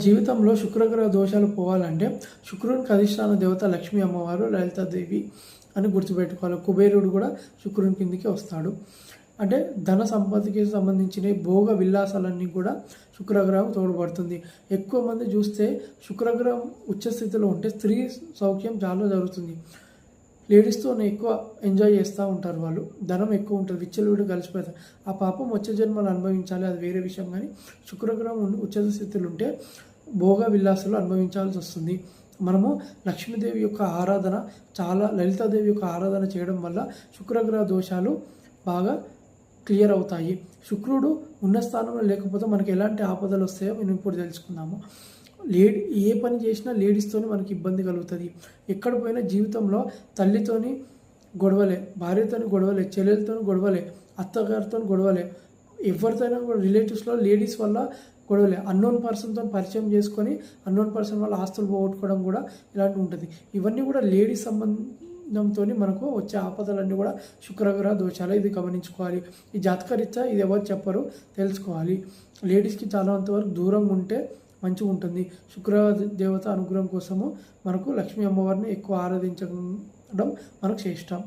జీవితంలో శుక్రగ్రహ దోషాలు పోవాలంటే శుక్రునికి అధిష్టాన దేవత లక్ష్మీ అమ్మవారు లలితాదేవి అని గుర్తుపెట్టుకోవాలి. కుబేరుడు కూడా శుక్రుని కిందికి వస్తాడు. అంటే ధన సంపదకి సంబంధించిన భోగ విలాసాలన్నీ కూడా శుక్రగ్రహం తోడ్పడుతుంది. ఎక్కువ మంది చూస్తే శుక్రగ్రహం ఉచ్చస్థితిలో ఉంటే స్త్రీ సౌఖ్యం చాలా జరుగుతుంది. లేడీస్తోనే ఎక్కువ ఎంజాయ్ చేస్తూ ఉంటారు. వాళ్ళు ధనం ఎక్కువ ఉంటుంది, విచ్చలవిడి కలిసిపోతారు. ఆ పాపం వచ్చే జన్మలు అనుభవించాలి, అది వేరే విషయం. కానీ శుక్రగ్రహం ఉచ్చ స్థితిలో ఉంటే భోగ విలాసాలు అనుభవించాల్సి వస్తుంది. మనము లక్ష్మీదేవి యొక్క ఆరాధన, లలితాదేవి యొక్క ఆరాధన చేయడం వల్ల శుక్రగ్రహ దోషాలు బాగా క్లియర్ అవుతాయి. శుక్రుడు ఉన్న స్థానంలో లేకపోతే మనకి ఎలాంటి ఆపదలు వస్తాయో మనం ఇప్పుడు తెలుసుకుందాము. ఏ పని చేసినా లేడీస్తోనే మనకి ఇబ్బంది కలుగుతుంది. ఎక్కడ పోయినా జీవితంలో తల్లితోని గొడవలే, భార్యతోని గొడవలే, చెల్లెలతో గొడవలే, అత్తగారితో గొడవలే, ఎవరితోనైనా కూడా రిలేటివ్స్లో లేడీస్ వల్ల గొడవలే. అన్నోన్ పర్సన్తో పరిచయం చేసుకొని అన్నోన్ పర్సన్ వల్ల ఆస్తులు పోగొట్టుకోవడం కూడా ఇలాంటివి ఉంటుంది. ఇవన్నీ కూడా లేడీస్ సంబంధంతో మనకు వచ్చే ఆపదలన్నీ కూడా శుక్రగ్రహ దోషాలు. ఇది గమనించుకోవాలి. ఈ జాతకరీత్యా ఇది ఎవరు చెప్పరు, తెలుసుకోవాలి. లేడీస్కి చాలా అంతవరకు దూరంగా ఉంటే మంచిగా ఉంటుంది. శుక్ర దేవత అనుగ్రహం కోసము మనకు లక్ష్మీ అమ్మవారిని ఎక్కువ ఆరాధించడం మనకు శ్రేష్టం.